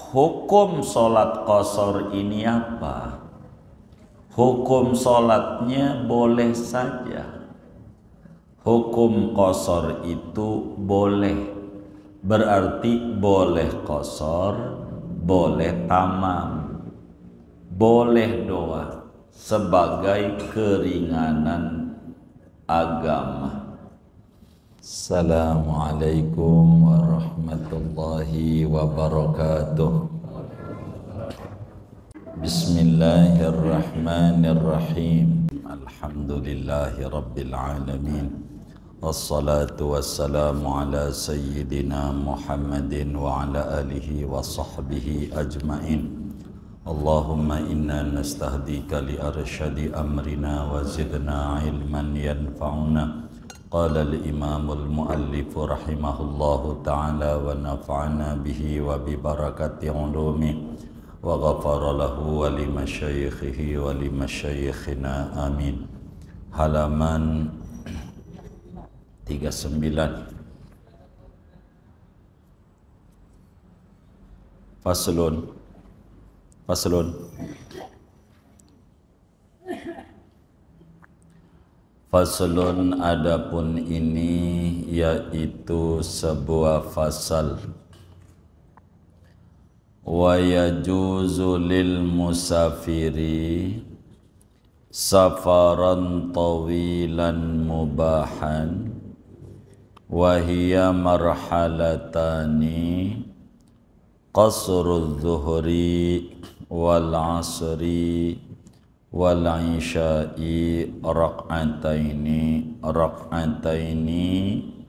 Hukum sholat qasar ini apa? Hukum sholatnya boleh saja. Hukum qasar itu boleh. Berarti boleh qasar, boleh tamam, boleh doa sebagai keringanan agama. Assalamualaikum warahmatullahi wabarakatuh. Bismillahirrahmanirrahim. Alhamdulillahi rabbil alamin. Wassalatu wassalamu ala sayyidina Muhammadin wa ala alihi wa sahbihi ajma'in. Allahumma inna nastahdika li arsyadi amrina wa zidna ilman yanfa'una. Qala al-imam al-muallif rahimahullahu ta'ala wa nafa'ana bihi wa bi barakati ulumi wa ghafara lahu wa li masyayikhihi wa li masyayikhina amin. Halaman 39. Faslun. Faslun, adapun ini yaitu sebuah fasal. Wa yajuzu lil musafiri safaran tawilan mubahan wa hiya marhalatani qasrul zuhri wal asri wal isya'i rak'ataini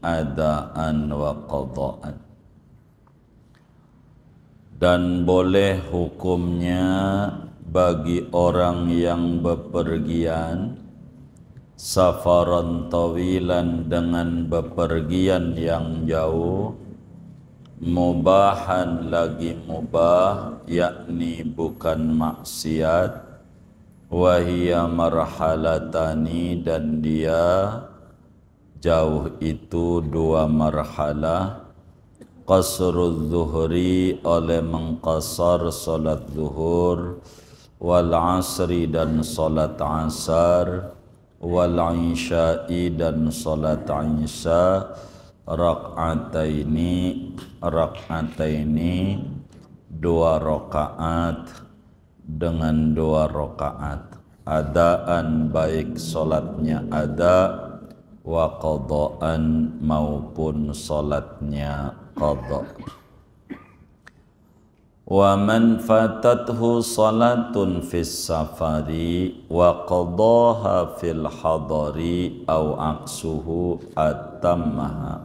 adaan wa qadaan. Dan boleh hukumnya bagi orang yang bepergian safaran tawilan, dengan bepergian yang jauh, mubahan lagi mubah, yakni bukan maksiat, wahia marhalatani, dan dia jauh itu dua marhalah. Qasrul zuhri, oleh mengqasar salat zuhur, wal asri, dan salat asar, wal isya'i, dan salat isya, rak'ataini dua rakaat, dengan dua rakaat, adaan baik salatnya ada, wa qadaan maupun salatnya qada. Wa man fatathu salatun fis safari wa qadaha fil hadari aw aksuhu atammaha.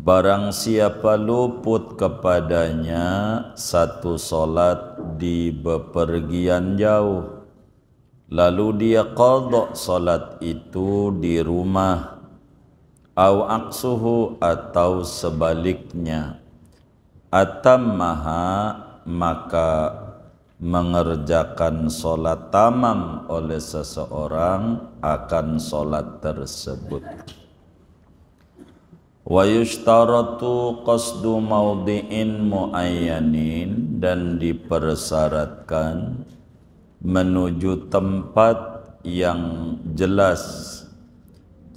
Barang siapa luput kepadanya satu salat di bepergian jauh, lalu dia qada salat itu di rumah, au aksuhu, atau sebaliknya, atammaha, maka mengerjakan salat tamam oleh seseorang akan salat tersebut. Wa yushtaratu qasdu maudhi'in muayyanin, dan dipersyaratkan menuju tempat yang jelas.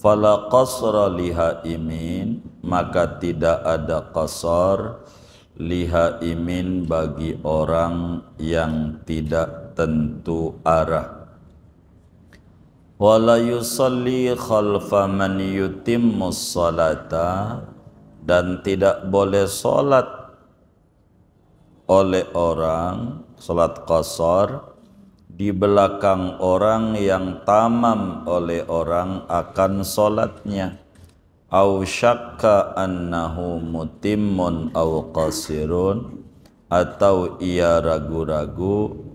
Fala qasra lihaimin, maka tidak ada qasar lihaimin bagi orang yang tidak tentu arah. Wala yusalli khalfa man yutimmus salata, dan tidak boleh salat oleh orang, salat qasar, di belakang orang yang tamam oleh orang akan salatnya. Au syakka annahu mutimmun au qasirun, atau ia ragu-ragu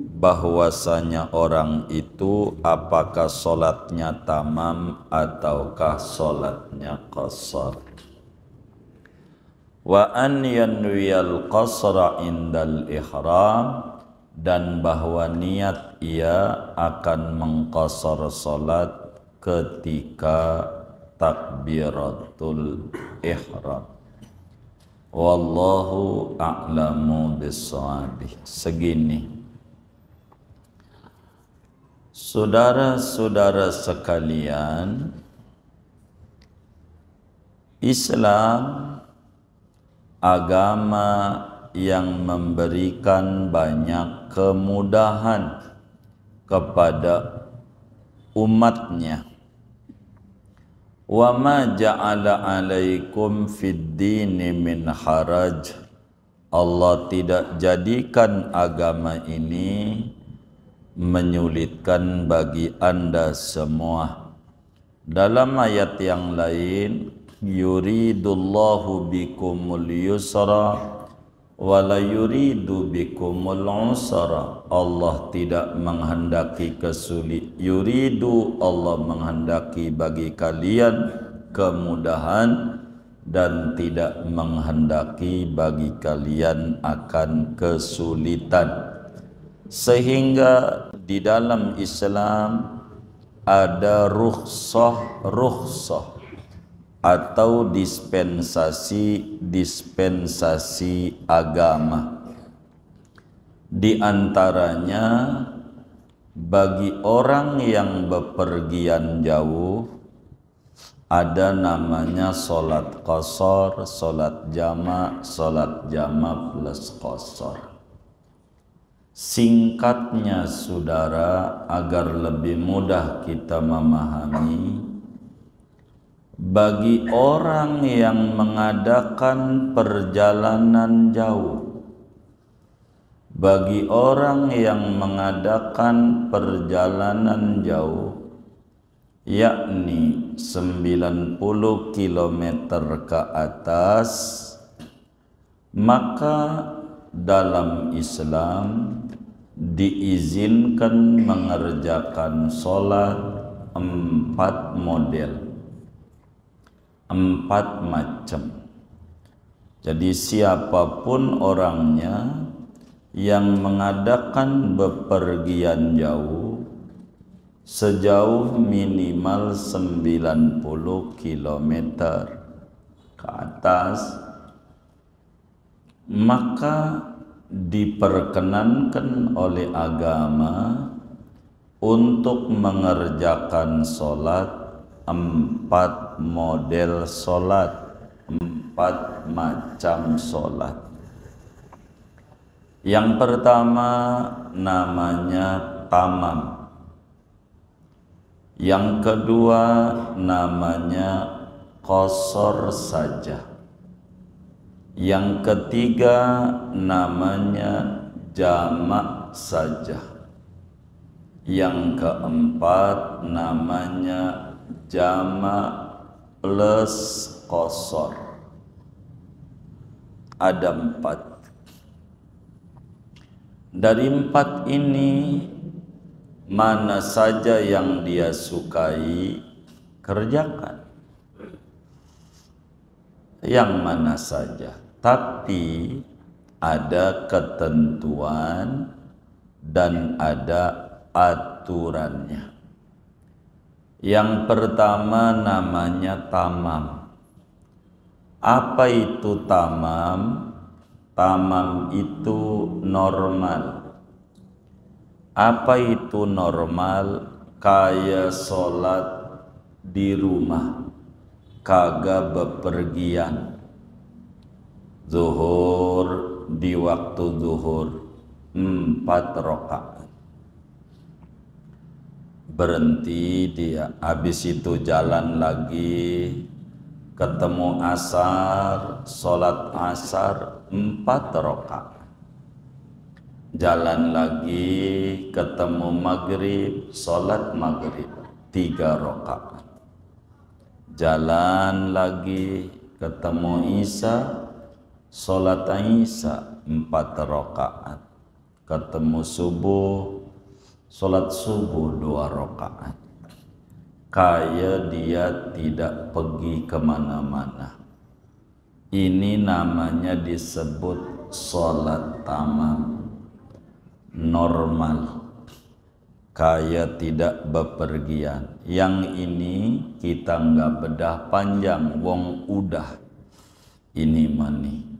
bahwasanya orang itu apakah salatnya tamam ataukah salatnya qasar. Wa an yanwiyal qasra indal ihram, dan bahwa niat ia akan mengqasar salat ketika takbiratul ihram. Wallahu a'lamu bissawab. Segini, saudara-saudara sekalian, Islam agama yang memberikan banyak kemudahan kepada umatnya. Wa ma ja'ala 'alaikum fid dini min haraj. Allah tidak jadikan agama ini menyulitkan bagi Anda semua. Dalam ayat yang lain, yuridullahu bikumul yusra wa la yuridu bikumul usra. Allah tidak menghendaki yuridu, Allah menghendaki bagi kalian kemudahan dan tidak menghendaki bagi kalian akan kesulitan. Sehingga di dalam Islam ada rukhsah atau dispensasi agama. Di antaranya bagi orang yang bepergian jauh ada namanya sholat qashar, sholat jama' plus qashar. Singkatnya saudara, agar lebih mudah kita memahami, bagi orang yang mengadakan perjalanan jauh, yakni 90 km ke atas, maka dalam Islam diizinkan mengerjakan sholat 4 model, 4 macam. Jadi siapapun orangnya yang mengadakan bepergian jauh sejauh minimal 90 km ke atas, maka diperkenankan oleh agama untuk mengerjakan sholat 4 model sholat, 4 macam sholat. Yang pertama namanya tamam, yang kedua namanya qashar saja, yang ketiga namanya jamak saja, yang keempat namanya jamak plus qashar. Ada 4. Dari 4 ini mana saja yang dia sukai kerjakan, yang mana saja, tapi ada ketentuan dan ada aturannya. Yang pertama namanya tamam. Apa itu tamam? Tamam itu normal. Apa itu normal? Kayak sholat di rumah, kagak bepergian. Zuhur di waktu zuhur 4 rakaat. Berhenti dia, habis itu jalan lagi, ketemu asar, sholat asar 4 rakaat. Jalan lagi, ketemu maghrib, sholat maghrib 3 rakaat. Jalan lagi, ketemu isya, sholat isya 4 rakaat. Ketemu subuh, sholat subuh 2 rakaat. Kayak dia tidak pergi kemana-mana. Ini namanya disebut sholat tamam, normal, kayak tidak bepergian. Yang ini kita nggak bedah panjang, wong udah ini mani.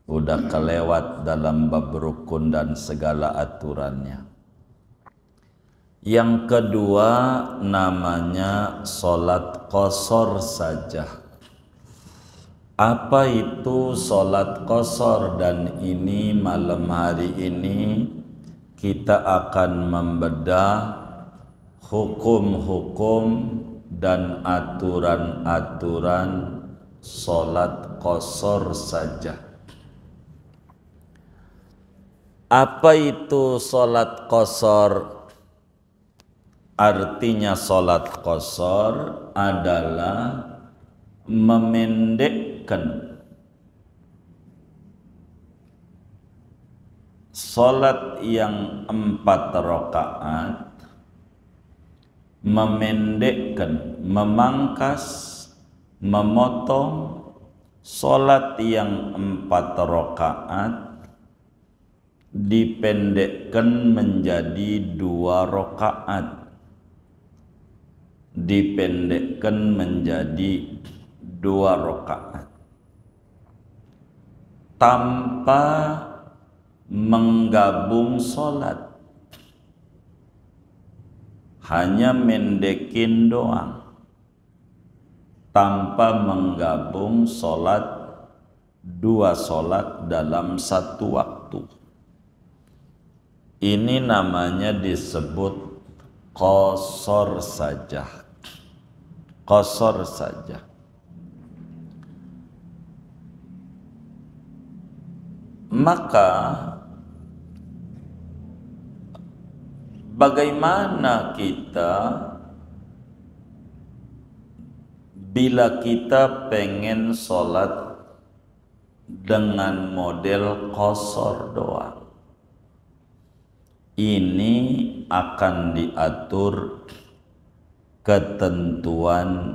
udah kelewat dalam bab rukun dan segala aturannya. Yang kedua namanya sholat qashar saja. Apa itu sholat qashar? Dan ini malam hari ini kita akan membedah hukum-hukum dan aturan-aturan sholat qashar saja. Apa itu sholat qashar? Artinya sholat qashar adalah memendekkan sholat yang 4 rakaat, memendekkan, memangkas, memotong sholat yang 4 rakaat dipendekkan menjadi 2 rakaat, dipendekkan menjadi 2 rakaat tanpa menggabung sholat, hanya mendekin doang tanpa menggabung sholat, 2 sholat dalam 1 waktu. Ini namanya disebut qashar saja. Qashar saja. Maka bagaimana kita bila kita pengen sholat dengan model qashar doang? Ini akan diatur ketentuannya,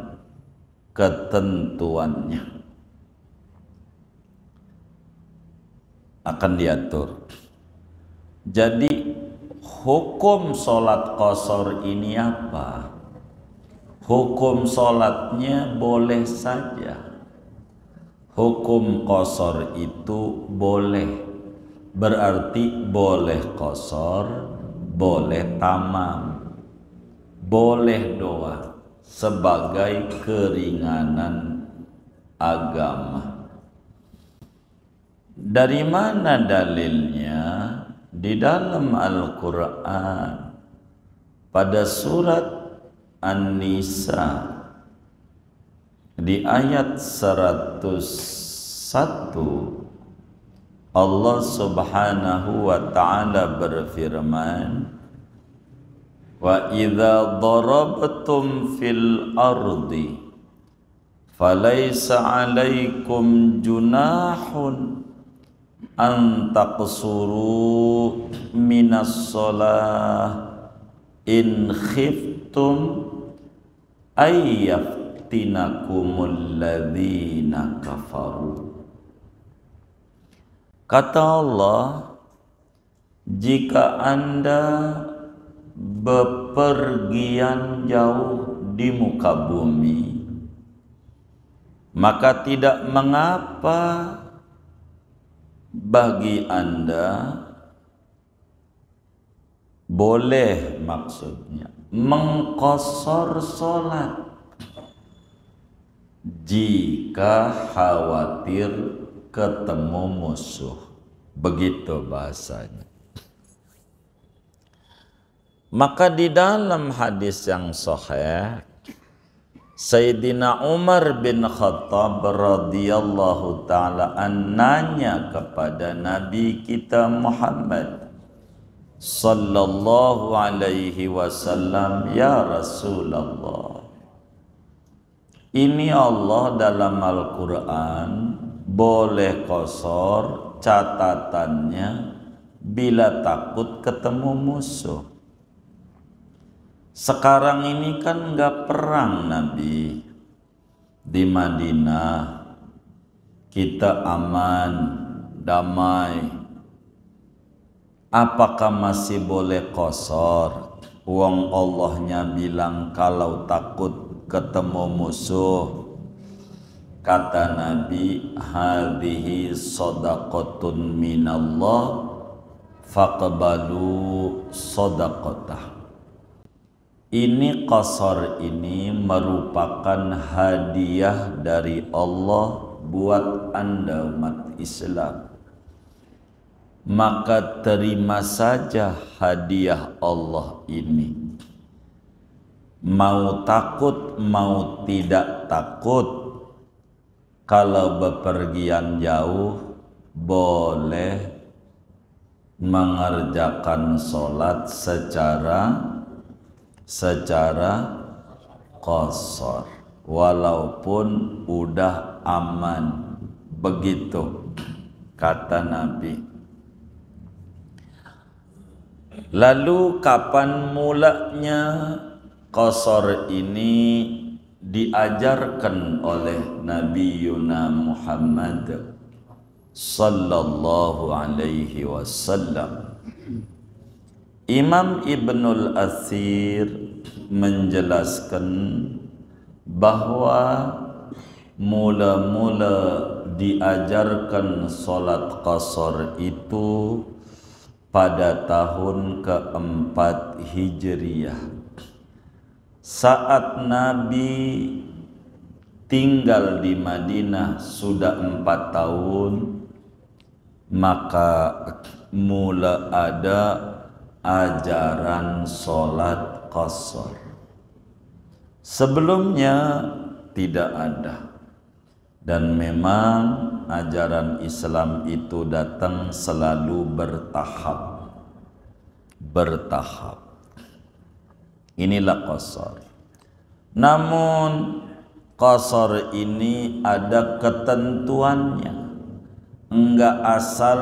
akan diatur. Jadi hukum sholat qashar ini apa? Hukum sholatnya boleh saja. Hukum qashar itu boleh, berarti boleh qashar, boleh tamam, boleh doa sebagai keringanan agama. Dari mana dalilnya? Di dalam Al-Quran pada surat An-Nisa di ayat 101 Allah Subhanahu wa ta'ala berfirman, wa idza darabtum fil ardi falaysa 'alaikum junahun an taqsuru minas shalah in khiftum ayyaftinakumul ladzina kafaru. Kata Allah, jika Anda bepergian jauh di muka bumi, maka tidak mengapa bagi Anda, boleh maksudnya, mengqashar sholat jika khawatir ketemu musuh. Begitu bahasanya. Maka di dalam hadis yang sahih, Sayyidina Umar bin Khattab radhiyallahu ta'ala nanya kepada Nabi kita Muhammad sallallahu alaihi wasallam, ya Rasulullah, ini Allah dalam Al-Quran boleh qashar, catatannya bila takut ketemu musuh. Sekarang ini kan nggak perang Nabi, di Madinah kita aman, damai. Apakah masih boleh qashar? Wong Allahnya bilang kalau takut ketemu musuh Kata Nabi, hadhihi shadaqatun minallah faqbalu shadaqatah. Ini qasar ini merupakan hadiah dari Allah buat Anda umat Islam. Maka terima saja hadiah Allah ini. Mau takut, mau tidak takut, kalau bepergian jauh boleh mengerjakan sholat secara qasar, walaupun udah aman. Begitu kata Nabi. Lalu kapan mulanya qasar ini diajarkan oleh Nabi Yuna Muhammad sallallahu alaihi wasallam? Imam Ibnul Athir menjelaskan bahwa mula-mula diajarkan salat qasar itu pada tahun keempat Hijriyah, saat Nabi tinggal di Madinah sudah 4 tahun, maka mula ada ajaran sholat qasar. Sebelumnya tidak ada, dan memang ajaran Islam itu datang selalu bertahap. Inilah qasar. Namun qasar ini ada ketentuannya. Enggak asal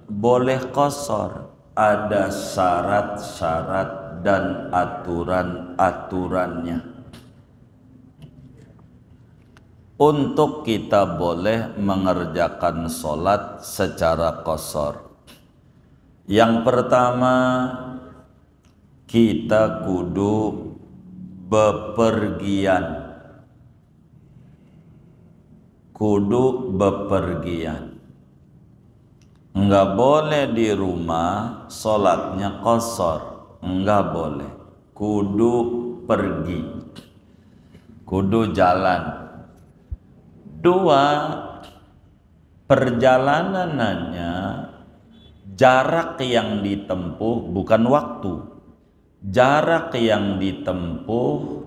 boleh qasar, ada syarat-syarat dan aturan-aturannya untuk kita boleh mengerjakan sholat secara qasar. Yang pertama, kita kudu bepergian. Enggak boleh di rumah sholatnya qasar, enggak boleh. Kudu pergi, kudu jalan. 2, perjalanannya jarak yang ditempuh, bukan waktu. Jarak yang ditempuh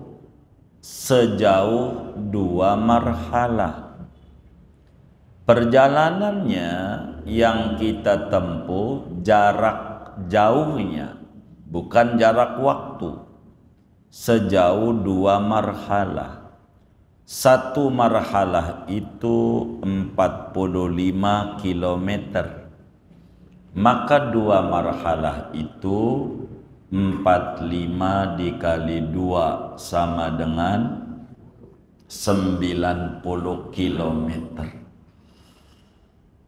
sejauh 2 marhalah. Perjalanannya yang kita tempuh jarak jauhnya, bukan jarak waktu, sejauh 2 marhalah. 1 marhalah itu 45 km, maka 2 marhalah itu 45 dikali 2 sama dengan 90 km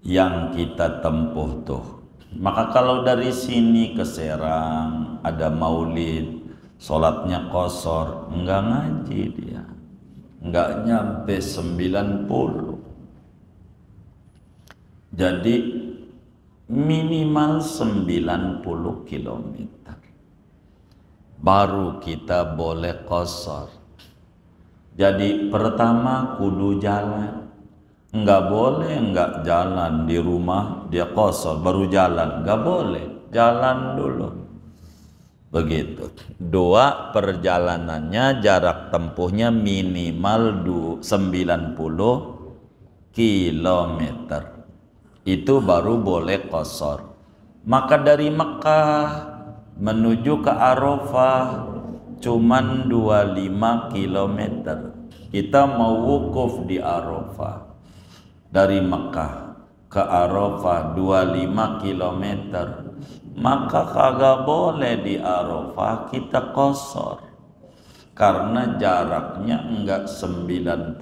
yang kita tempuh tuh. Maka kalau dari sini ke Serang ada maulid, sholatnya qasar, enggak ngaji dia, enggak nyampe 90. Jadi minimal 90 km baru kita boleh qasar. Jadi pertama kudu jalan. Enggak boleh enggak jalan di rumah dia qasar baru jalan, enggak boleh, jalan dulu. Begitu. 2, perjalanannya jarak tempuhnya minimal 90 km. Itu baru boleh qasar. Maka dari Mekah menuju ke Arafah cuman 25 km. Kita mau wukuf di Arafah. Dari Mekah ke Arafah 25 km, maka kagak boleh di Arafah kita qasar, karena jaraknya enggak 90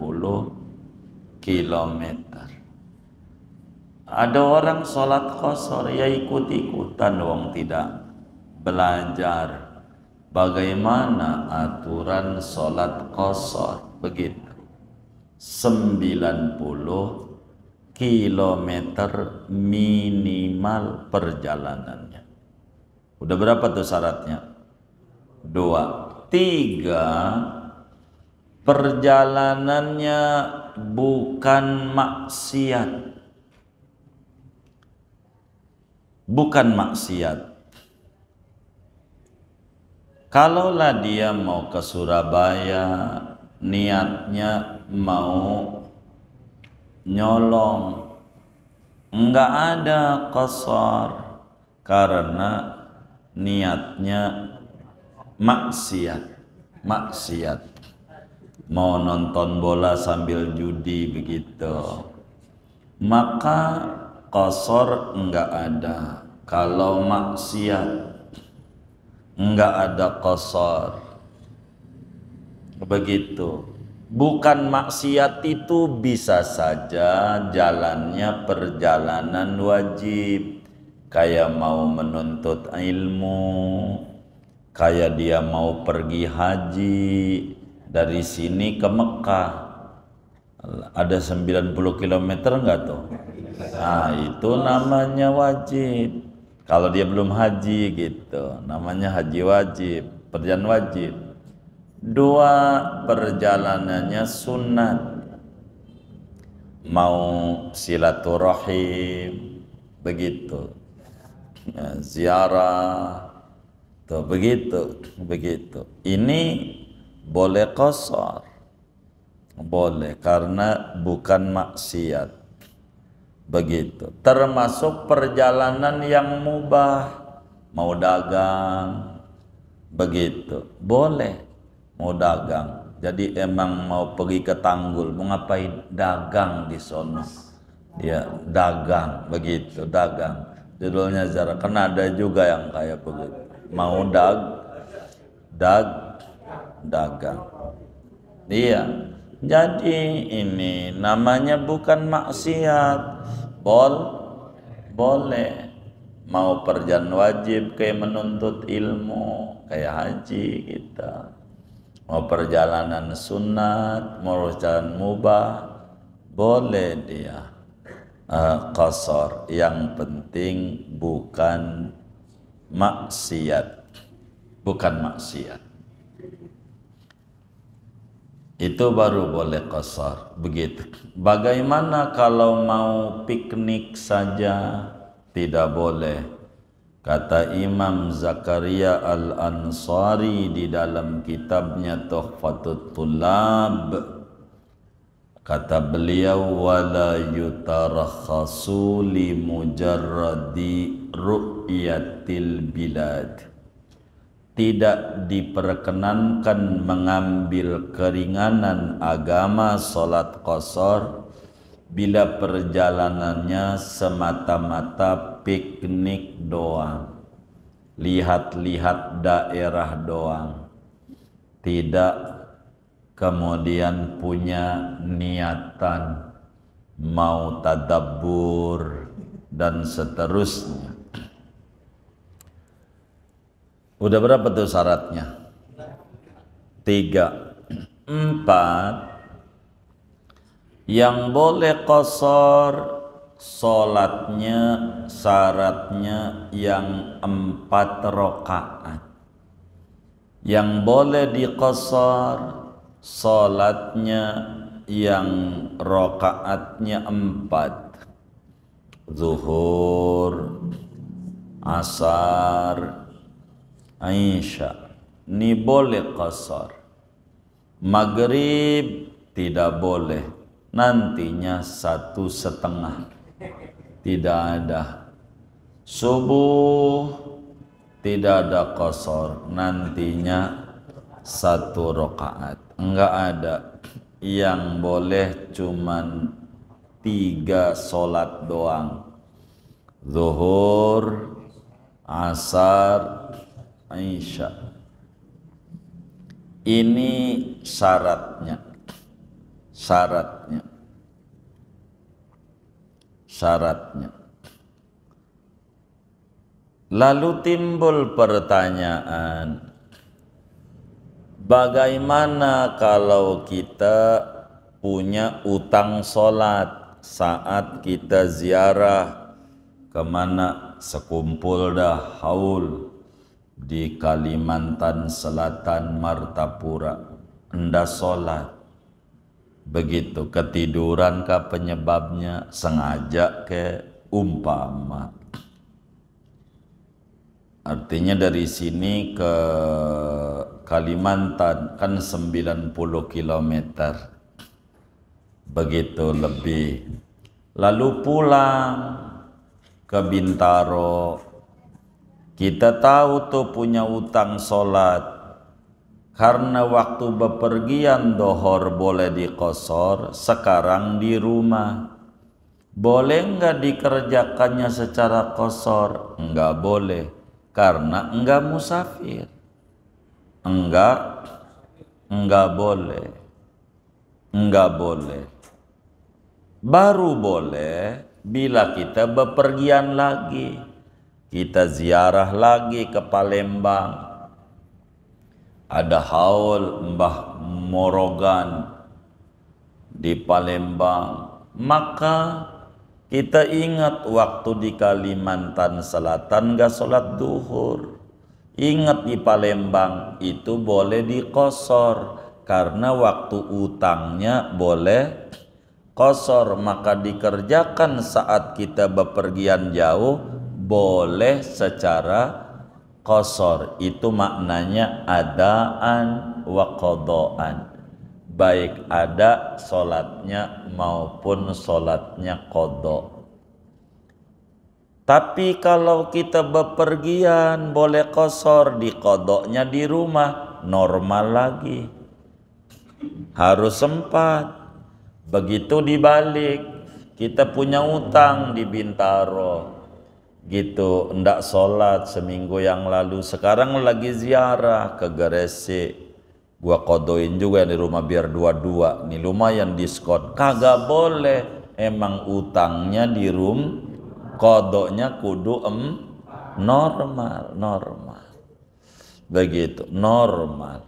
km. Ada orang sholat qasar, ya ikut-ikutan dong, tidak belajar bagaimana aturan sholat qasar. Begitu. kilometer minimal perjalanannya. Udah berapa tuh syaratnya? 2. 3. Perjalanannya bukan maksiat. Bukan maksiat. Kalaulah dia mau ke Surabaya, niatnya mau nyolong, enggak ada qasar karena niatnya maksiat. Mau nonton bola sambil judi begitu, maka qasar enggak ada. Kalau maksiat enggak ada qasar. Begitu. Bukan maksiat itu bisa saja jalannya perjalanan wajib, kayak mau menuntut ilmu, kayak dia mau pergi haji dari sini ke Mekah. Ada 90 km enggak tuh? Nah, itu namanya wajib. Kalau dia belum haji gitu, namanya haji wajib, perjalanan wajib. 2. Perjalanannya sunat, mau silaturahim begitu, ya, ziarah tuh begitu. Ini boleh qasar, boleh karena bukan maksiat. Begitu. Termasuk perjalanan yang mubah, mau dagang begitu, boleh. Mau dagang, jadi emang mau pergi ke Tanggul, mau ngapain? Dagang di sono. Dia dagang begitu, dagang. Judulnya Zara, karena ada juga yang kayak begitu, mau dagang. Iya. Jadi ini namanya bukan maksiat. Boleh. Mau perjalanan wajib kayak menuntut ilmu, kayak haji kita. Mau perjalanan sunat, mau perjalanan mubah, boleh dia qasar. Yang penting bukan maksiat. Itu baru boleh qasar. Begitu. Bagaimana kalau mau piknik saja? Tidak boleh. Kata Imam Zakaria Al-Ansari di dalam kitabnya Tuhfatut Tullab, kata beliau, wala yutarakhasu li mujarradi ru'yatil bilad. Tidak diperkenankan mengambil keringanan agama salat qasar bila perjalanannya semata-mata piknik doang, lihat-lihat daerah doang, tidak kemudian punya niatan mau tadabbur dan seterusnya. Udah berapa tuh syaratnya? 3. 4. Yang boleh qasar sholatnya, syaratnya yang 4 rakaat. Yang boleh diqasar sholatnya yang rakaatnya 4. Zuhur, asar, isya. Ini boleh qasar. Maghrib tidak boleh, nantinya 1,5. Tidak ada. Subuh tidak ada qasar, nantinya 1 rakaat. Enggak ada. Yang boleh cuman 3 sholat doang. Zuhur, asar, isya. Ini syaratnya. Lalu timbul pertanyaan, bagaimana kalau kita punya utang sholat saat kita ziarah kemana, sekumpul dah haul di Kalimantan Selatan Martapura, enda sholat, begitu ketiduran kah penyebabnya, sengaja ke umpama. Artinya dari sini ke Kalimantan kan 90 kilometer, begitu lebih. Lalu pulang ke Bintaro, kita tahu tuh punya utang sholat, karena waktu bepergian dohor boleh dikosor, sekarang di rumah. Boleh enggak dikerjakannya secara kosor? Enggak boleh, karena enggak musafir. Enggak boleh. Enggak boleh. Baru boleh bila kita bepergian lagi. Kita ziarah lagi ke Palembang. Ada haul Mbah Morogan di Palembang. Maka kita ingat waktu di Kalimantan Selatan gak sholat duhur. Ingat di Palembang itu boleh dikosor, karena waktu utangnya boleh kosor. Maka dikerjakan saat kita bepergian jauh boleh secara kosor. Itu maknanya adaan wa qadaan, baik ada sholatnya maupun sholatnya qadha. Tapi kalau kita bepergian boleh kosor, di qadhanya di rumah, normal lagi, harus sempat. Begitu dibalik, kita punya utang di Bintaro gitu, ndak sholat seminggu yang lalu, sekarang lagi ziarah ke Gresik, gua kodoin juga di rumah biar dua-dua, nih lumayan diskon. Kagak boleh, emang utangnya di kodoknya kudu normal, begitu, normal.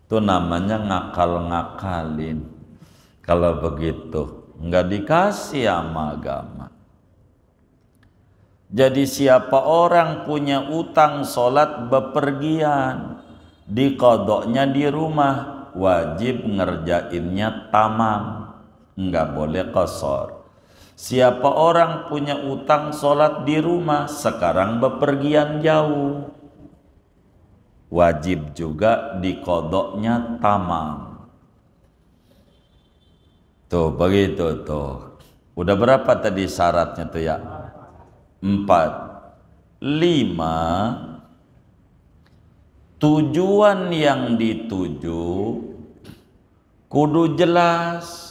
Itu namanya ngakal-ngakalin. Kalau begitu nggak dikasih sama agama. Jadi siapa orang punya utang sholat bepergian, di kodoknya di rumah, wajib ngerjainnya tamam, nggak boleh kosor. Siapa orang punya utang sholat di rumah, sekarang bepergian jauh, wajib juga di kodoknya tamam. Tuh begitu tuh. Udah berapa tadi syaratnya tuh ya? 4. 5. Tujuan yang dituju kudu jelas.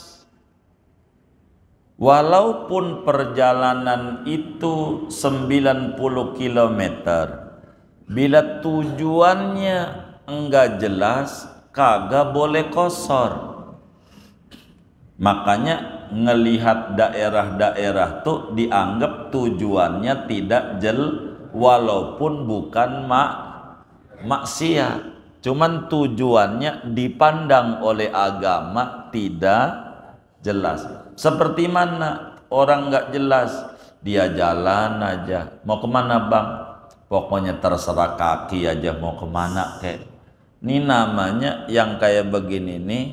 Walaupun perjalanan itu 90 km, bila tujuannya enggak jelas, kagak boleh kosor. Makanya ngelihat daerah-daerah tuh dianggap tujuannya tidak walaupun bukan maksiat, cuman tujuannya dipandang oleh agama tidak jelas. Seperti mana orang nggak jelas, dia jalan aja, mau kemana bang? Pokoknya terserah kaki aja mau kemana kek. Ini namanya yang kayak begini nih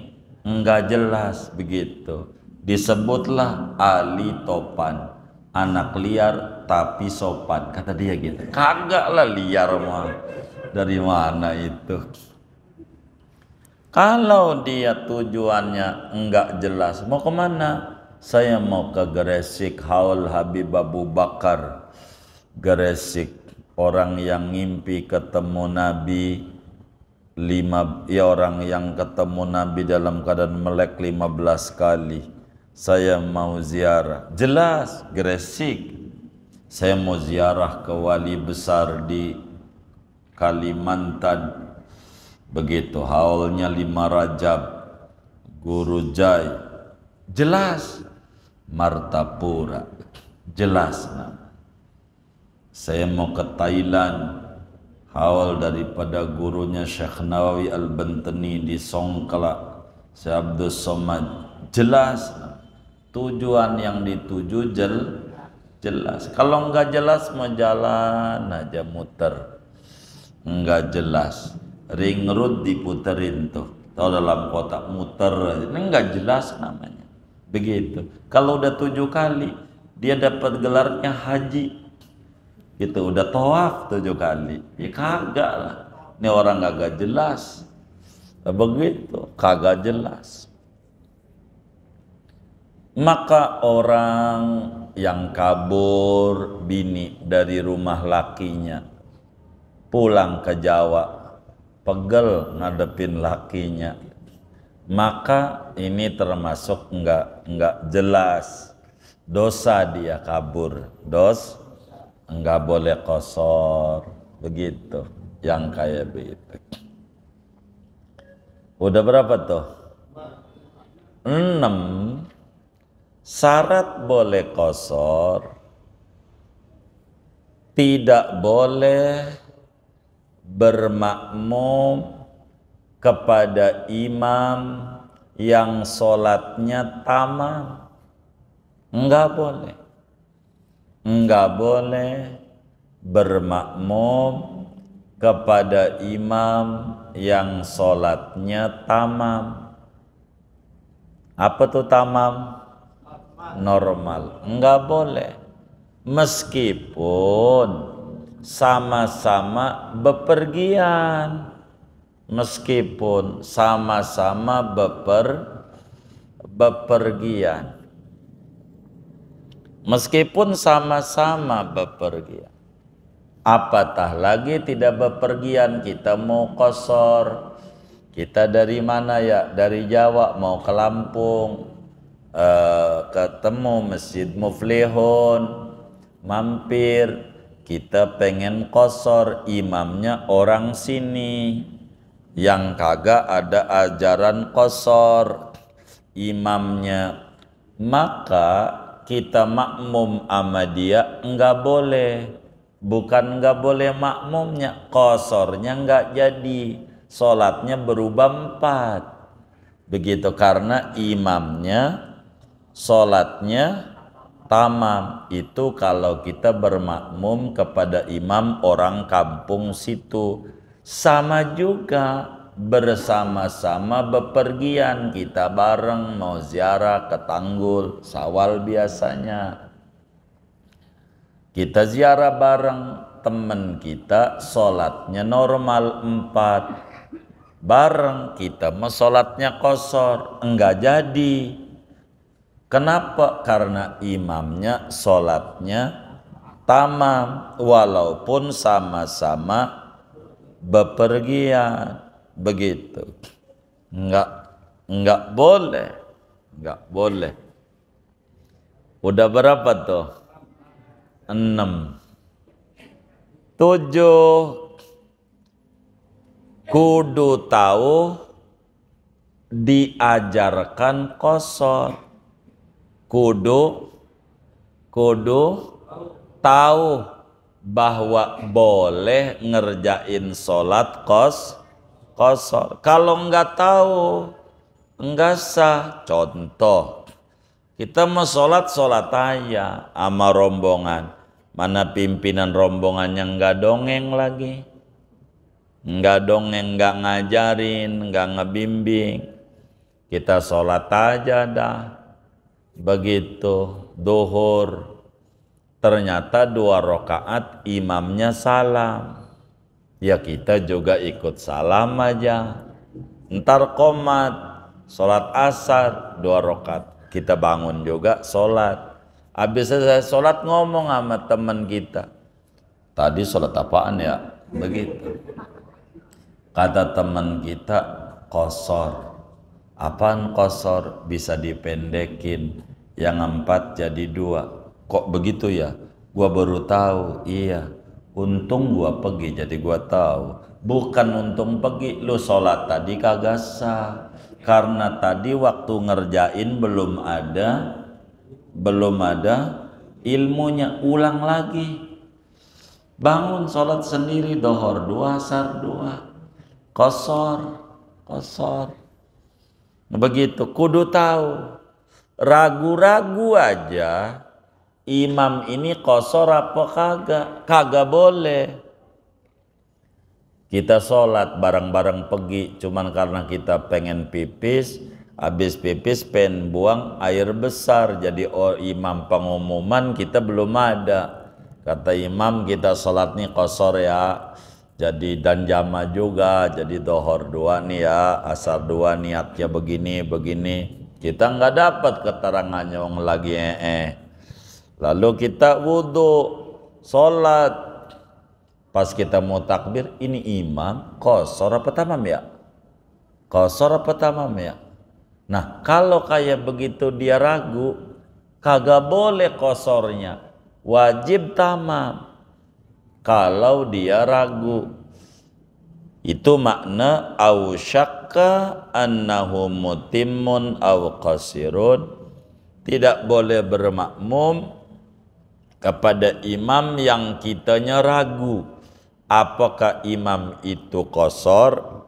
nggak jelas, begitu. Disebutlah ali topan, anak liar tapi sopan, kata dia gitu. Kagak lah liar mah, dari mana itu? Kalau dia tujuannya enggak jelas, mau kemana? Saya mau ke Gresik, haul Habib Abu Bakar. Gresik, orang yang ngimpi ketemu Nabi, orang yang ketemu Nabi dalam keadaan melek 15 kali. Saya mau ziarah, jelas Gresik. Saya mau ziarah ke wali besar di Kalimantan, begitu haulnya 5 Rajab, Guru Jai, jelas. Martapura, jelas nama. Saya mau ke Thailand, haul daripada gurunya Syekh Nawawi Al-Bantani di Songkla, Syekh Abdul Somad, jelas tujuan yang dituju jelas. Kalau nggak jelas mau jalan aja muter, nggak jelas. Ring road diputerin tuh, kalau dalam kotak muter, ini nggak jelas namanya. Begitu. Kalau udah 7 kali dia dapat gelarnya haji, itu udah tawaf 7 kali. Ya kagak lah, ini orang kagak jelas. Begitu, kagak jelas. Maka orang yang kabur bini dari rumah lakinya pulang ke Jawa, pegel ngadepin lakinya, maka ini termasuk enggak jelas, dosa dia kabur, enggak boleh qashar, begitu, yang kayak begitu. Udah berapa tuh? 6 syarat boleh qashar. Tidak boleh bermakmum kepada imam yang sholatnya tamam. Enggak boleh. Enggak boleh bermakmum kepada imam yang sholatnya tamam. Apa tuh tamam? Normal. Enggak boleh. Meskipun sama-sama bepergian, meskipun sama-sama bepergian, meskipun sama-sama bepergian. Apatah lagi tidak bepergian, kita mau qashar, kita dari mana ya? Dari Jawa mau ke Lampung, ketemu Masjid Muflihun, mampir, kita pengen qashar, imamnya orang sini yang kagak ada ajaran qashar imamnya, maka kita makmum sama dia enggak boleh. Bukan enggak boleh makmumnya, qasharnya enggak jadi, sholatnya berubah 4. Begitu, karena imamnya sholatnya tamam. Itu kalau kita bermakmum kepada imam orang kampung situ. Sama juga bersama-sama bepergian, kita bareng mau ziarah ke Tanggul, Sawal biasanya. Kita ziarah bareng, temen kita sholatnya normal 4. Bareng kita mau sholatnya qashar, enggak jadi. Kenapa? Karena imamnya sholatnya tamam, walaupun sama-sama bepergian. Begitu. Enggak boleh. Enggak boleh. Udah berapa tuh? 6. 7. Kudu tahu diajarkan qashar. Kudu tahu bahwa boleh ngerjain sholat qashar. Kalau enggak tahu, enggak sah. Contoh, kita mau sholat aja sama rombongan. Mana pimpinan rombongannya enggak dongeng lagi. Enggak dongeng, enggak ngajarin, enggak ngebimbing. Kita sholat aja dah. Begitu, duhur. Ternyata 2 rakaat imamnya salam. Ya kita juga ikut salam aja. Ntar qomat, sholat asar 2 rakaat. Kita bangun juga sholat. Habis selesai sholat ngomong sama teman kita, tadi sholat apaan ya? Begitu. Kata teman kita, qashar. Apaan qashar? Bisa dipendekin, yang 4 jadi 2. Kok begitu ya? Gua baru tahu. Iya, untung gua pergi jadi gua tahu. Bukan untung pergi, lu sholat tadi kagak sah. Karena tadi waktu ngerjain belum ada ilmunya, ulang lagi. Bangun sholat sendiri, dohor 2, asar 2, qashar. Begitu, kudu tahu. ragu-ragu aja imam ini qasar apa kagak boleh. Kita sholat bareng-bareng pergi cuman karena kita pengen pipis, habis pipis pengen buang air besar, jadi imam pengumuman kita belum ada, kata imam kita sholat nih qasar ya, jadi dan jama juga, jadi dohor 2 nih ya, asar 2 niatnya begini kita nggak dapat keterangannya wong lagi lalu kita wudhu sholat. Pas kita mau takbir, ini imam qasar apa tamam ya? Qasar apa tamam ya? Nah, kalau kayak begitu dia ragu, kagak boleh qasarnya, wajib tamam. Kalau dia ragu, itu makna au syakka annahu mutimmun au qasirun, tidak boleh bermakmum kepada imam yang kitanya ragu apakah imam itu qasar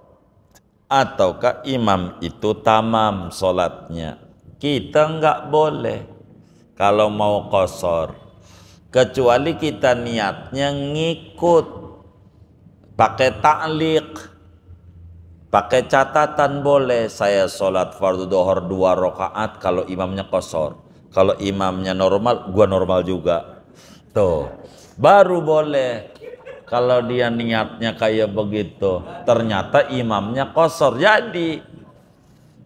ataukah imam itu tamam sholatnya. Kita nggak boleh kalau mau qasar, kecuali kita niatnya ngikut pakai ta'liq, pakai catatan boleh. Saya sholat fardu dohor 2 rakaat kalau imamnya qasar, kalau imamnya normal gua normal juga, tuh baru boleh. Kalau dia niatnya kayak begitu, ternyata imamnya qasar, jadi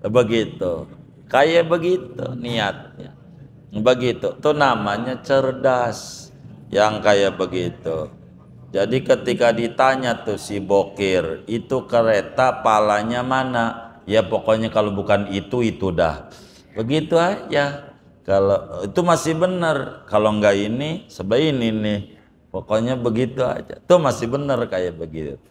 begitu, kayak begitu niatnya, begitu. Itu namanya cerdas yang kayak begitu. Jadi ketika ditanya tuh si bokir, itu kereta palanya mana? Ya pokoknya kalau bukan itu dah. Begitu aja. Kalau itu masih benar, kalau enggak ini sebelah ini nih. Pokoknya begitu aja. Itu masih benar kayak begitu.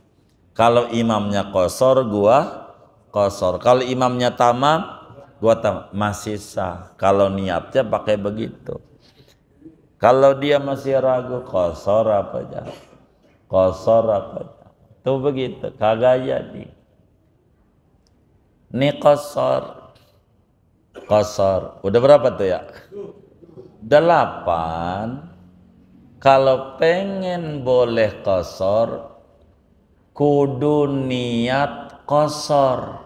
Kalau imamnya qasar, gua qasar. Kalau imamnya tamam, gua tamam. Masih sah. Kalau niatnya pakai begitu. Kalau dia masih ragu, qasar apa aja? Qasar apa aja? Itu begitu. Kagak jadi. Ini qasar. Qasar. Udah berapa tuh ya? 8. Kalau pengen boleh qasar, kudu niat qasar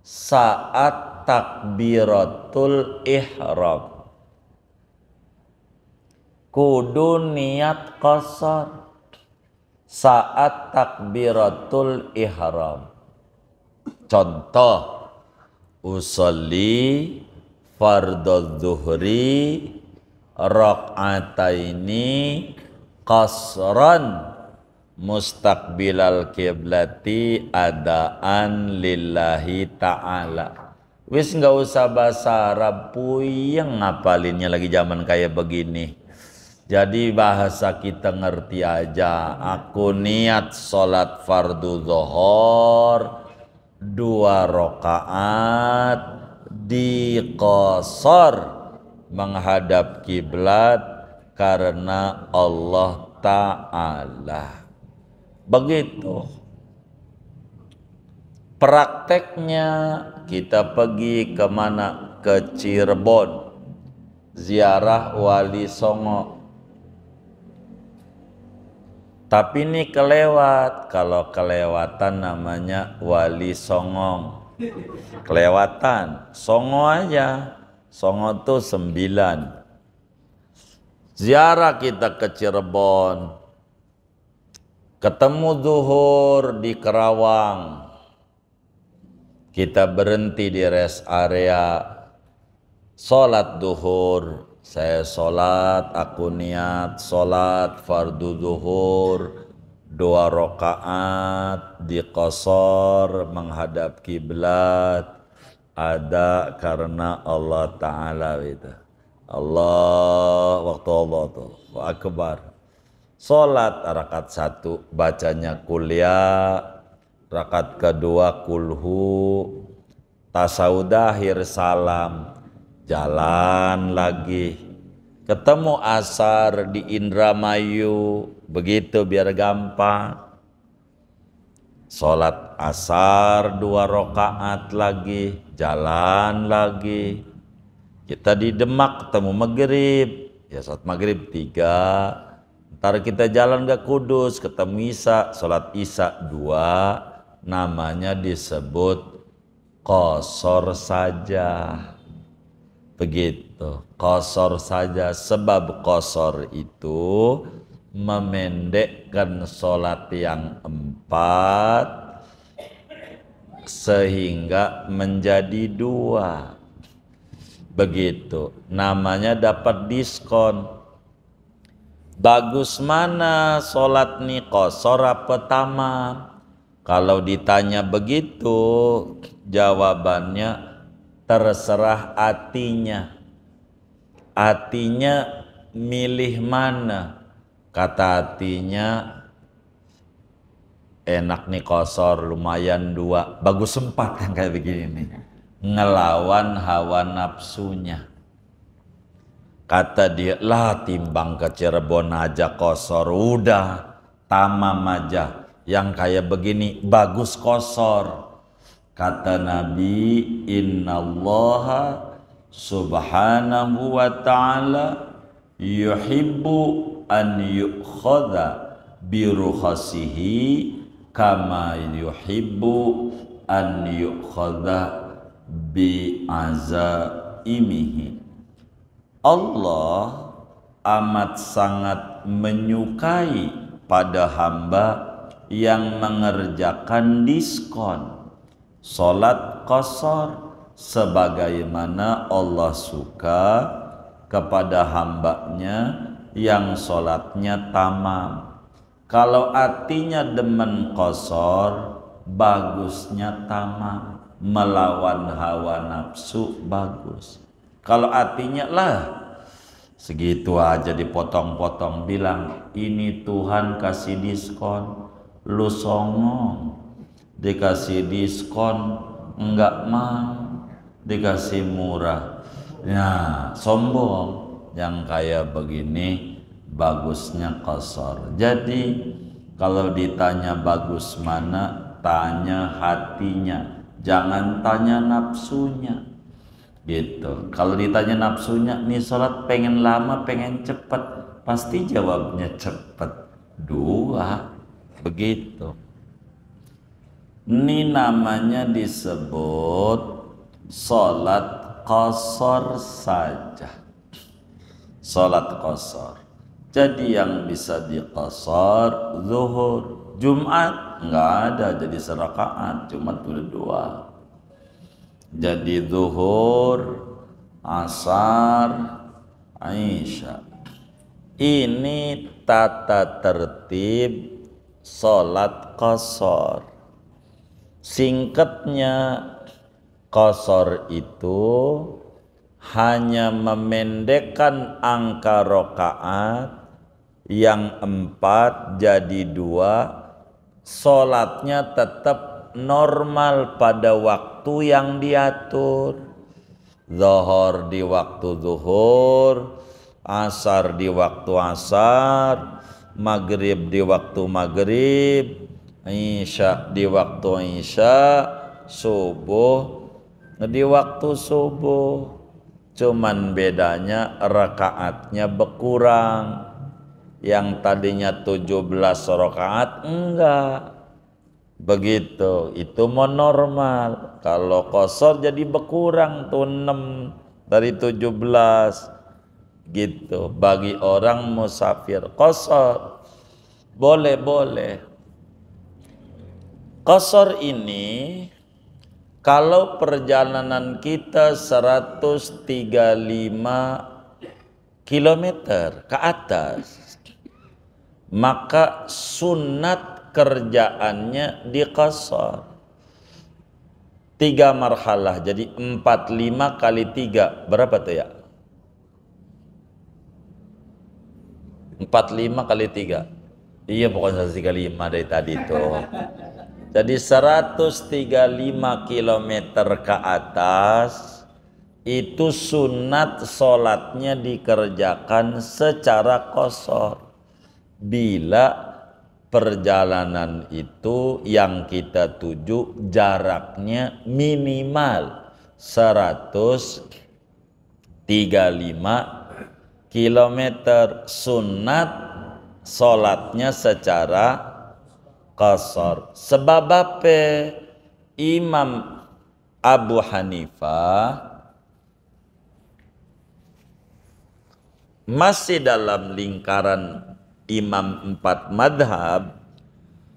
saat takbiratul ihram. Kudu niat qasar saat takbiratul ihram. Contoh, usolli fardhu zuhri rakaataini qasran mustaqbilal kiblati adaan lillahi ta'ala. Wis nggak usah bahasa Arab, puyeng ngapalinnya lagi zaman kayak begini. Jadi bahasa kita ngerti aja. Aku niat sholat fardu zuhur 2 rakaat di qasar menghadap kiblat karena Allah Ta'ala. Begitu. Prakteknya kita pergi kemana? Ke Cirebon, ziarah Wali Songo. Tapi ini kelewat. Kalau kelewatan namanya Wali Songong. Kelewatan, Songo aja. Songo tuh 9. Ziarah kita ke Cirebon, ketemu zuhur di Kerawang, kita berhenti di rest area, sholat zuhur. Saya sholat, aku niat sholat fardu zuhur 2 rakaat di qasar menghadap kiblat, ada karena Allah Ta'ala itu. Allah, waktu Allah tuh akbar. Sholat rakaat 1 bacanya kuliah, rakaat kedua kulhu, tasawuf akhir salam, jalan lagi. Ketemu asar di Indramayu, begitu biar gampang. Sholat asar 2 rakaat lagi, jalan lagi. Kita di Demak ketemu maghrib, ya salat maghrib 3. Ntar kita jalan ke Kudus ketemu Isya, salat Isya 2. Namanya disebut qasar saja. Begitu, qasar saja, sebab qasar itu memendekkan sholat yang 4 sehingga menjadi 2. Begitu, namanya dapat diskon. Bagus mana sholat nih, qasar apa tamam? Kalau ditanya begitu, jawabannya terserah hatinya. Hatinya milih mana? Kata hatinya, enak nih qasar, lumayan 2, bagus 4 yang kayak begini nih. Ngelawan hawa nafsunya. Kata dia, lah timbang ke Cirebon aja qasar, udah tamam aja. Yang kayak begini bagus qasar. Kata Nabi, innallaha subhanahu wa ta'ala yuhibbu an yu'khadha birukhasihi kama yuhibbu an yu'khadha bi'azaimihi. Allah amat sangat menyukai pada hamba yang mengerjakan diskon sholat qasar, sebagaimana Allah suka kepada hambanya yang sholatnya tamam. Kalau artinya demen qasar, bagusnya tamam, melawan hawa nafsu bagus. Kalau artinya lah segitu aja dipotong-potong, bilang ini Tuhan kasih diskon, lu songong. Dikasih diskon enggak mau, dikasih murah ya sombong. Yang kayak begini bagusnya qasar. Jadi kalau ditanya bagus mana, tanya hatinya, jangan tanya nafsunya gitu. Kalau ditanya nafsunya, nih sholat pengen lama pengen cepet, pasti jawabnya cepet 2. Begitu. Ini namanya disebut sholat qasar saja. Sholat qasar. Jadi yang bisa diqasar zuhur, Jumat nggak ada, jadi serakaat, Jumat udah 2. Jadi zuhur, asar, isya. Ini tata tertib sholat qasar. Singkatnya, qasar itu hanya memendekkan angka rakaat yang 4 jadi 2, sholatnya tetap normal pada waktu yang diatur. Zuhur di waktu zuhur, asar di waktu asar, maghrib di waktu maghrib, isya di waktu isya, subuh di waktu subuh. Cuman bedanya rakaatnya berkurang. Yang tadinya 17 rakaat enggak. Begitu, itu mau normal. Kalau qasar jadi berkurang tuh 6 dari 17 gitu. Bagi orang musafir qasar boleh. Qasar ini kalau perjalanan kita 135 km ke atas, maka sunat kerjaannya diqasar 3 marhalah. Jadi 45 kali 3 berapa tuh ya? 45 kali 3. Iya, pokoknya 135 dari tadi tuh. Jadi 135 km ke atas itu sunat sholatnya dikerjakan secara qasar. Bila perjalanan itu yang kita tuju jaraknya minimal 135 35 kilometer. Sunat sholatnya secara qasar. Sebab apa? Imam Abu Hanifah masih dalam lingkaran imam 4 madhab.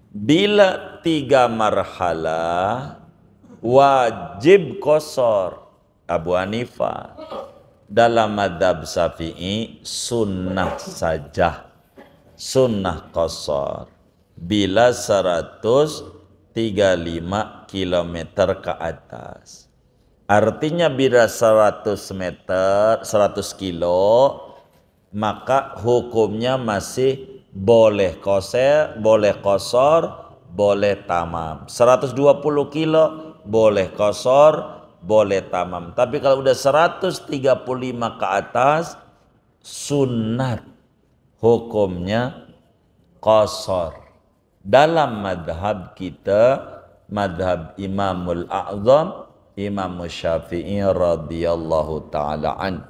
Bila 3 marhalah wajib qasar. Abu Hanifah. Dalam madhab Syafi'i sunnah saja, sunnah qasar bila 135 km ke atas. Artinya bila 100 meter, 100 kilo, maka hukumnya masih boleh qasar, boleh tamam. 120 kilo boleh qasar, boleh tamam. Tapi kalau udah 135 ke atas, sunat hukumnya qasar. Dalam madhab kita, madhab Imamul A'zam, Imam Syafi'i radhiyallahu ta'ala an,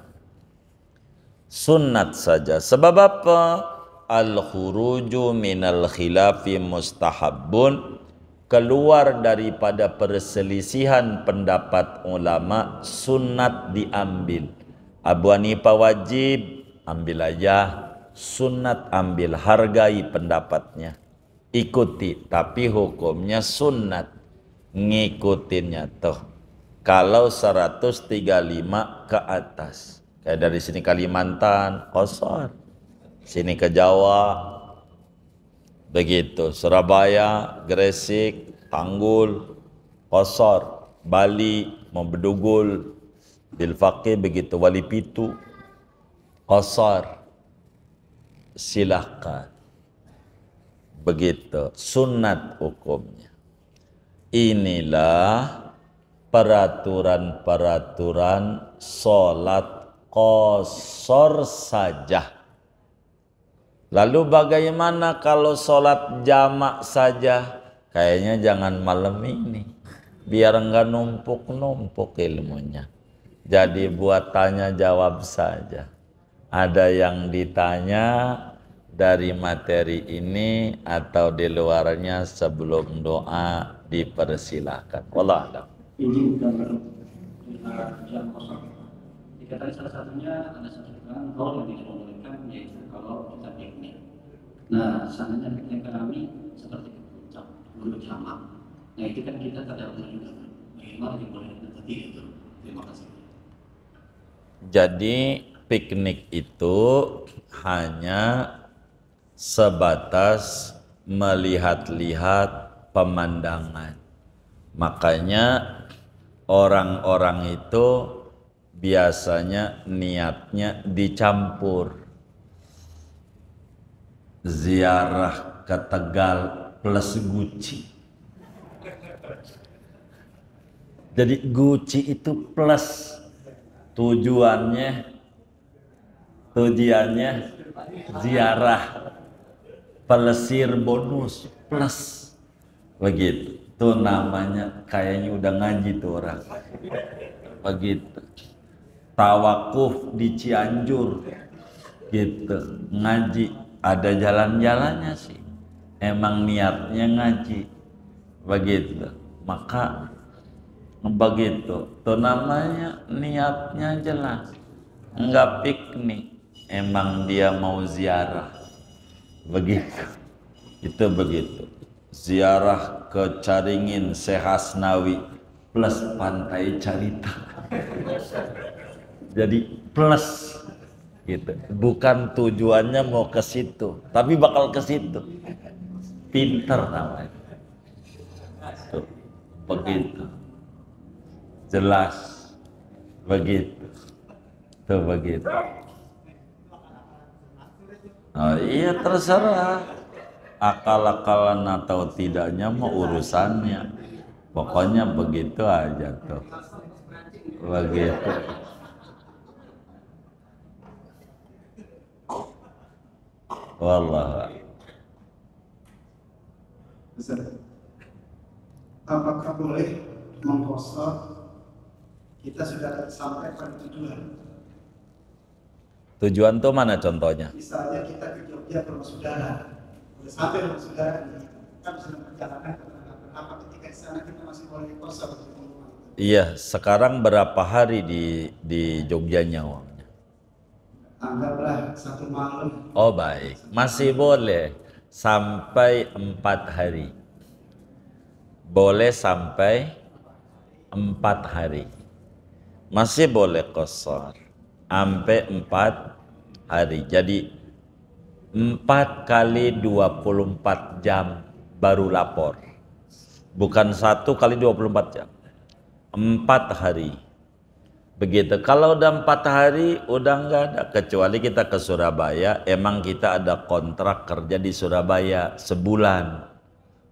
sunat saja. Sebab apa? Al-khuruju minal khilafi mustahabbun, keluar daripada perselisihan pendapat ulama sunat diambil. Abu Hanifah wajib, ambil aja. Sunat ambil, hargai pendapatnya, ikuti, tapi hukumnya sunat, ngikutinnya tuh. Kalau 135 ke atas, kayak dari sini Kalimantan qasar, sini ke Jawa begitu, Surabaya, Gresik, Tanggul, qasar, Bali, mau Bedugul, Bilfaqih begitu, Wali Pitu, qasar, silahkan. Begitu sunat hukumnya. Inilah peraturan-peraturan sholat qasar saja. Lalu bagaimana kalau sholat jamak saja? Kayaknya jangan malam ini, biar enggak numpuk-numpuk ilmunya. Jadi buat tanya jawab saja. Ada yang ditanya dari materi ini atau di luarnya, sebelum doa dipersilahkan. Wallahu a'lam. Ini bukan jam kosong. Dikatakan salah satunya ada satu kalau yang dibolehkan yaitu kalau kita piknik. Nah, seandainya piknik kami seperti guru jamak. Nah, itu kan kita tidak boleh juga. Bagaimana dibolehkan tadi itu? Terima kasih. Jadi piknik itu hanya sebatas melihat-lihat pemandangan. Makanya orang-orang itu biasanya niatnya dicampur. Ziarah ke Tegal plus Guci. Jadi Guci itu plus, tujuannya ziarah, pelesir bonus plus, begitu. Itu namanya kayaknya udah ngaji tuh orang. Begitu. Tawakuf di Cianjur, gitu, ngaji. Ada jalan-jalannya sih, emang niatnya ngaji, begitu. Maka begitu, itu namanya niatnya jelas, enggak piknik, emang dia mau ziarah, begitu. Itu begitu. Ziarah ke Caringin, Syekh Hasnawi plus Pantai Carita. Jadi plus gitu. Bukan tujuannya mau ke situ, tapi bakal ke situ. Pinter namanya. Tuh, begitu. Jelas. Begitu. Tuh begitu. Oh iya, terserah. Akal-akalan atau tidaknya mau urusannya. Pokoknya begitu aja tuh. Begitu. Wallah. Apakah boleh mengkosor kita sudah sampai pada tujuan, Tujuan tuh mana contohnya? Misalnya kita ke Jogja ke rumah saudara, udah sampai rumah saudara, kita bisa perjalanan ke apa ketika di sana kita masih boleh kosong di rumah. Iya, sekarang berapa hari di Jogjanya uangnya? Anggaplah 1 malam. Oh baik, masih boleh sampai 4 hari. Boleh sampai 4 hari. Masih boleh qasar sampai 4 hari. Jadi 4 kali 24 jam baru lapor. Bukan 1 kali 24 jam. 4 hari. Begitu. Kalau udah 4 hari udah nggak ada, kecuali kita ke Surabaya, emang kita ada kontrak kerja di Surabaya sebulan.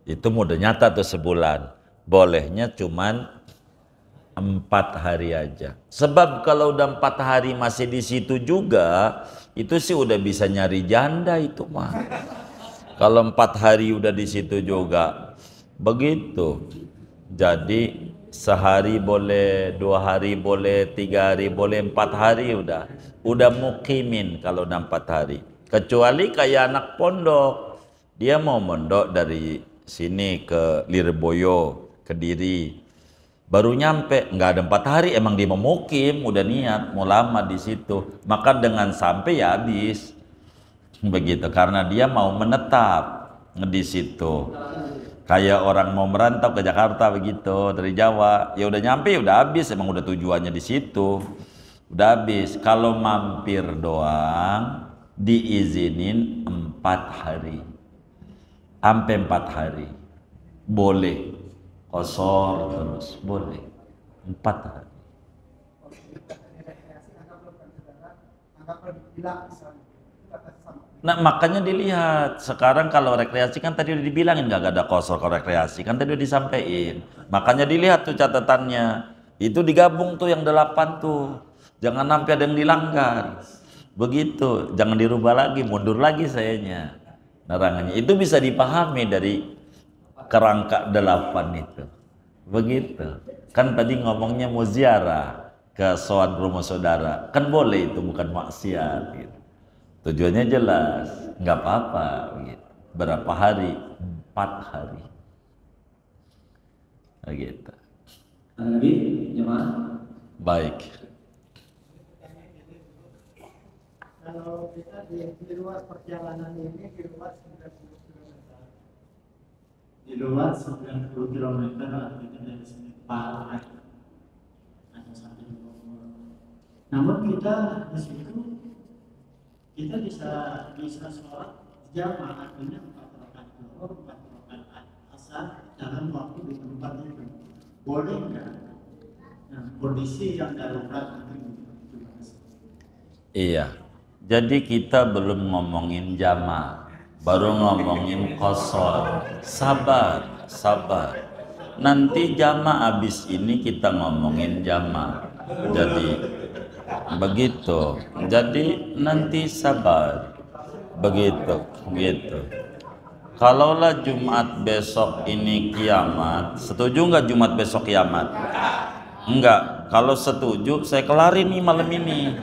Itu udah nyata tuh sebulan. Bolehnya cuman 4 hari aja. Sebab kalau udah 4 hari masih di situ juga, itu sih udah bisa nyari janda itu mah. Kalau 4 hari udah di situ juga. Begitu. Jadi sehari boleh, 2 hari boleh, 3 hari boleh, 4 hari udah mukimin kalau udah 4 hari. Kecuali kayak anak pondok, dia mau mondok dari sini ke Lirboyo, Kediri, baru nyampe nggak ada 4 hari, emang dia mau mukim, udah niat mau lama di situ, maka dengan sampai ya habis begitu, karena dia mau menetap di situ. Kayak orang mau merantau ke Jakarta begitu dari Jawa, ya udah nyampe ya udah habis, emang udah tujuannya di situ, udah habis. Kalau mampir doang diizinin 4 hari, sampai 4 hari boleh kosor terus, boleh 4 hari. Nah makanya dilihat sekarang kalau rekreasi kan tadi udah dibilangin nggak ada kosor kalau rekreasi kan tadi udah disampaikan. Makanya dilihat tuh catatannya, itu digabung tuh yang 8 tuh, jangan sampai ada yang dilanggar. Begitu, jangan dirubah lagi, mundur lagi sayanya. Nerangannya itu bisa dipahami dari kerangka 8 itu. Begitu. Kan tadi ngomongnya mau ziarah ke soal rumah saudara, kan boleh itu, bukan maksiat gitu. Tujuannya jelas, nggak apa-apa gitu. Berapa hari? 4 hari. Begitu. Lagi, jemaah. Baik. Kalau kita di luar perjalanan ini, di luar 90 km. Di luar 90 km artinya dari sini Parah ada sampai Bogor. Namun kita di situ kita bisa sholat jamaah, artinya 4 rakaat zuhur, 4 rakaat asar dalam waktu di tempat itu. Boleh nggak? Nah, kondisi yang darurat nanti. Iya. Jadi kita belum ngomongin jamaah, baru ngomongin qasar. Sabar, sabar. Nanti jamaah habis ini kita ngomongin jamaah. Jadi begitu. Jadi nanti sabar. Begitu, gitu. Kalaulah Jumat besok ini kiamat, setuju nggak Jumat besok kiamat? Enggak. Kalau setuju saya kelarin nih malam ini.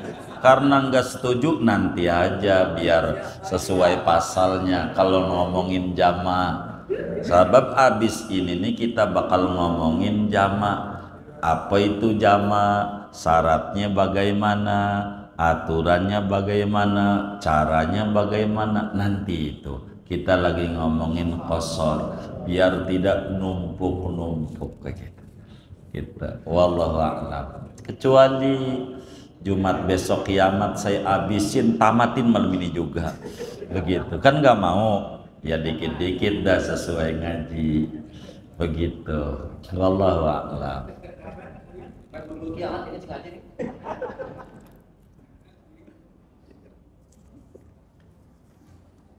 Karena nggak setuju nanti aja biar sesuai pasalnya kalau ngomongin jamaah. Sebab abis ini nih kita bakal ngomongin jamaah. Apa itu jamaah? Syaratnya bagaimana? Aturannya bagaimana? Caranya bagaimana? Nanti itu kita lagi ngomongin qasar biar tidak numpuk-numpuk kayak gitu. Kita wallahu a'lam. Kecuali Jumat besok kiamat saya habisin tamatin malam ini juga, begitu kan nggak mau ya, dikit-dikit dah sesuai ngaji begitu. Wallahu a'lam.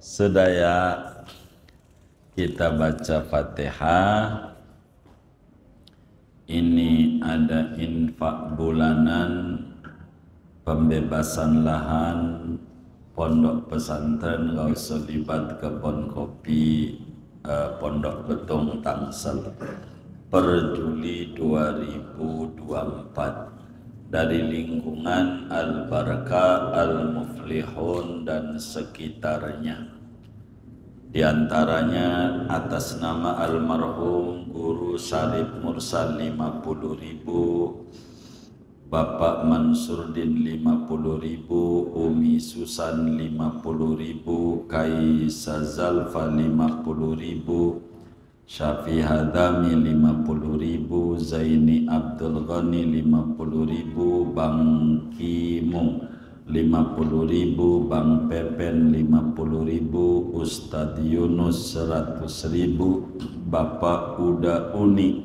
Sedaya kita baca Fatihah. Ini ada infak bulanan pembebasan lahan pondok pesantren Gausul Libat Kebon Kopi Pondok Betung Tangsel per Juli 2024 dari lingkungan Al-Baraka, Al-Muflihun dan sekitarnya. Di antaranya atas nama almarhum Guru Syarif Mursal 50.000, Bapak Mansurdin 50.000, Umi Susan 50.000, Kai Sazalfa 50.000, Syafi Hadami 50.000, Zaini Abdul Ghani 50.000, Bang Kimung 50.000, Bang Pepen 50.000, Ustadz Yunus 100.000, Bapak Uda Uni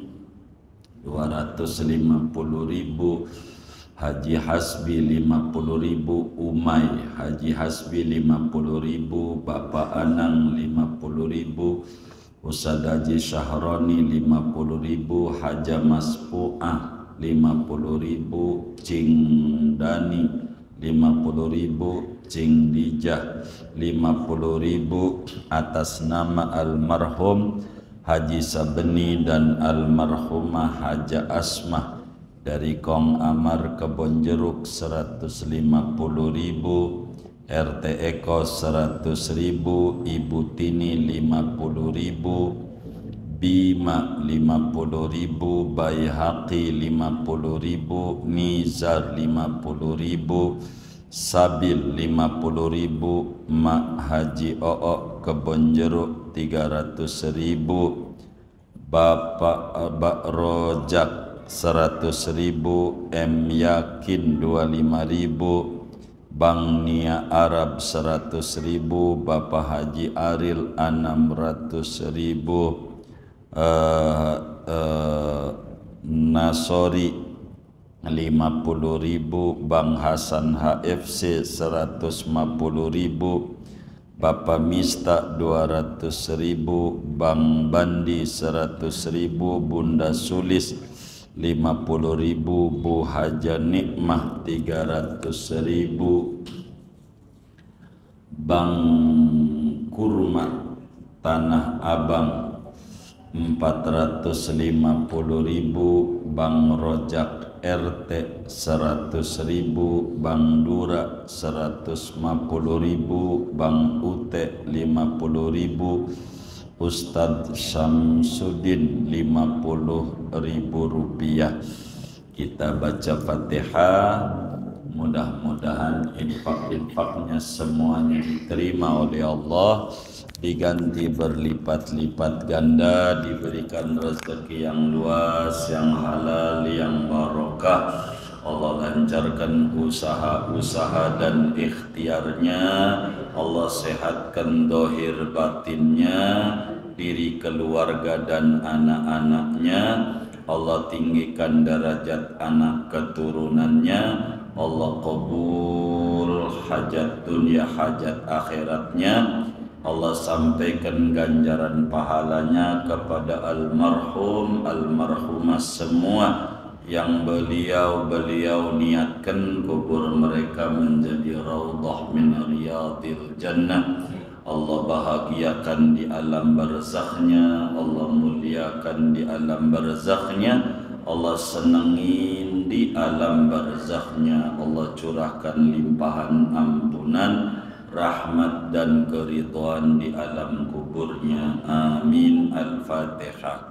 250.000, Haji Hasbi 50.000, Umay Haji Hasbi 50.000, Bapak Anang 50.000, Ustadz Haji Syahroni 50.000, Haja Mas Pu'ah 50.000, Cing Dani 50.000, Cing Dijah 50.000, atas nama almarhum Haji Sabeni dan almarhumah Haja Asmah dari Kong Amar Kebonjeruk 150.000, RT Eko 100.000, Ibu Tini 50.000, Bima 50.000, Baihaqi 50.000, Nizar 50.000, Sabil 50.000, Mak Haji O'ok Kebonjeruk 300.000, Bapak Rojak 100.000, M Yakin 25.000, Bang Nia Arab 100.000, Bapak Haji Aril 600.000, Nasori 50.000, Bang Hasan HFC 150.000, Bapak Mista 200.000, Bang Bandi 100.000, Bunda Sulis 50.000, Bu Haja Nikmah 300.000, Bang Kurma Tanah Abang 450.000, Bang Rojak RT 100.000, Bang Dura 150.000, Bang Ute 50.000, Ustadz Syamsuddin 50.000 rupiah. Kita baca Fatihah, mudah-mudahan infak-infaknya semuanya diterima oleh Allah, diganti berlipat-lipat ganda, diberikan rezeki yang luas, yang halal, yang barokah. Allah lancarkan usaha-usaha dan ikhtiarnya, Allah sehatkan dohir batinnya, diri keluarga dan anak-anaknya, Allah tinggikan derajat anak keturunannya, Allah kabul hajat dunia hajat akhiratnya, Allah sampaikan ganjaran pahalanya kepada almarhum, almarhumah semua yang beliau niatkan kubur mereka menjadi raudhah min riyadil jannah. Allah bahagiakan di alam barzakhnya, Allah muliakan di alam barzakhnya, Allah senangin di alam barzakhnya, Allah curahkan limpahan ampunan, rahmat dan keridhaan di alam kuburnya. Amin. Al-Fatihah.